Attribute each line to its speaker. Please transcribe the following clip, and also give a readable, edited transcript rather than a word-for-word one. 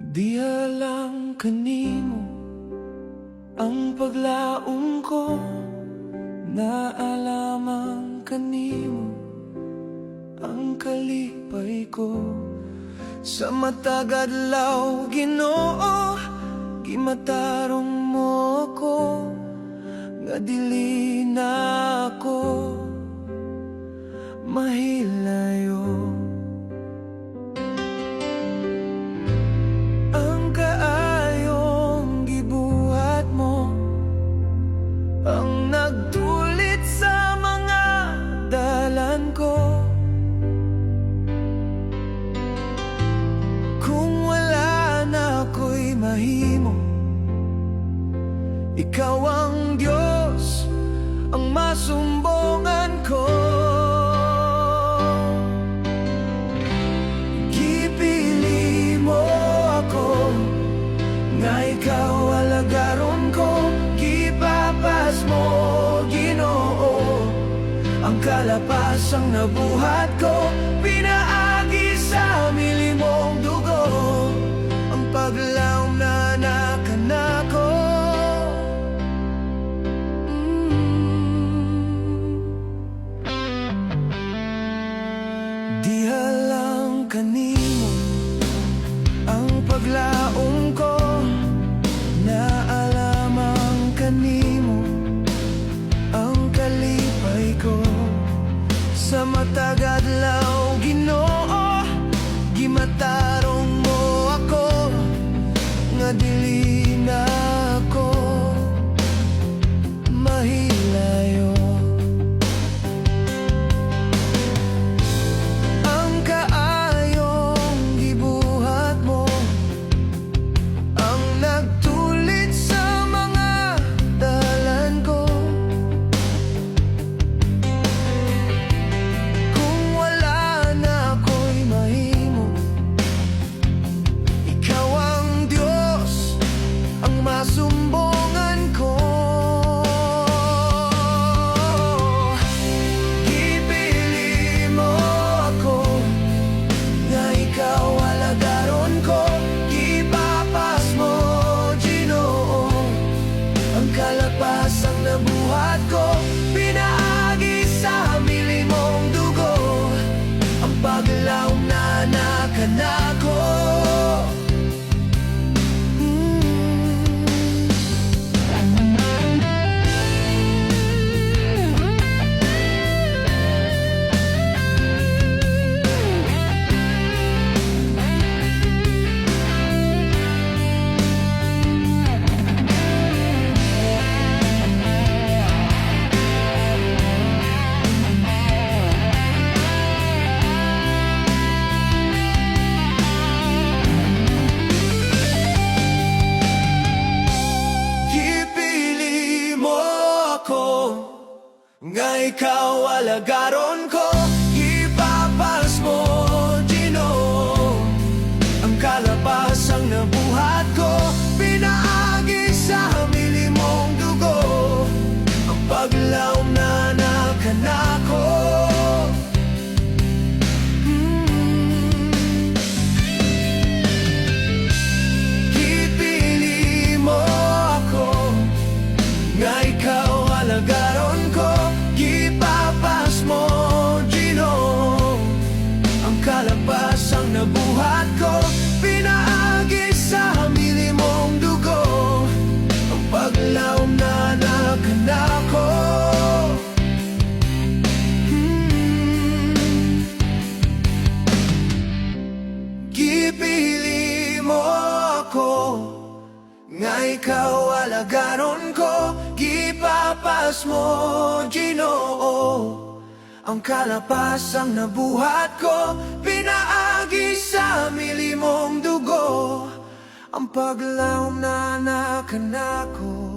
Speaker 1: Di alam kanimo ang paglaom ko, naalamang kanimo ang kalipay ko. Sa matag adlaw Ginoo, gimatarong mo ko, nga dili na ako mahilayo. Ang kaayong gibuhat mo ang nagtulit sa mga dalan ko. Kung wala na ako'y mahimo, ikaw ang Diyos, ang masumbongan ko. Gipili mo ako, nga ikaw alagaron ko. Gipapas mo, Ginoo, ang kalapasang nabuhat ko. Pinaagi sa milimong dugo, ang paglaom na nakanako. Di alam kanimo ang paglaom ko, naalamang kanimo ang kalipay ko. Sa matag adlaw Ginoo, gimatarong mo ako, nga dili na ako mahilayo. Ang kaayong gibuhat mo ang nagtulit sa mga dalan ko. Kung wala na ako'y mahimo, ikaw ang Diyos, ang masumbongan ko. Gipili mo ako, nga ikaw alagaron ko. Gipapas mo, Ginoo, ang kalapasang nabuhat ko. Pinaagi sa milimong dugo, ang paglaom na nakanako. Gipili mo ako, nga ikaw alagaron ko. Gipapas mo, Ginoo, ang kalapasang nabuhat ko. Pinaagi sa milimong dugo, ang paglaom na nakanako. Gipili mo ako, nga ikaw alagaron ko. Gipapas mo, Ginoo, ang kalapasang nabuhat ko. Pinaagi sa milimong dugo, ang paglaom na nakanako. Gipili mo ako, nga ikaw alagaron ko. Gipapas mo, Ginoo, ang kalapasang nabuhat ko. Pinaagi sa milimong dugo, ang paglaom na nakanako.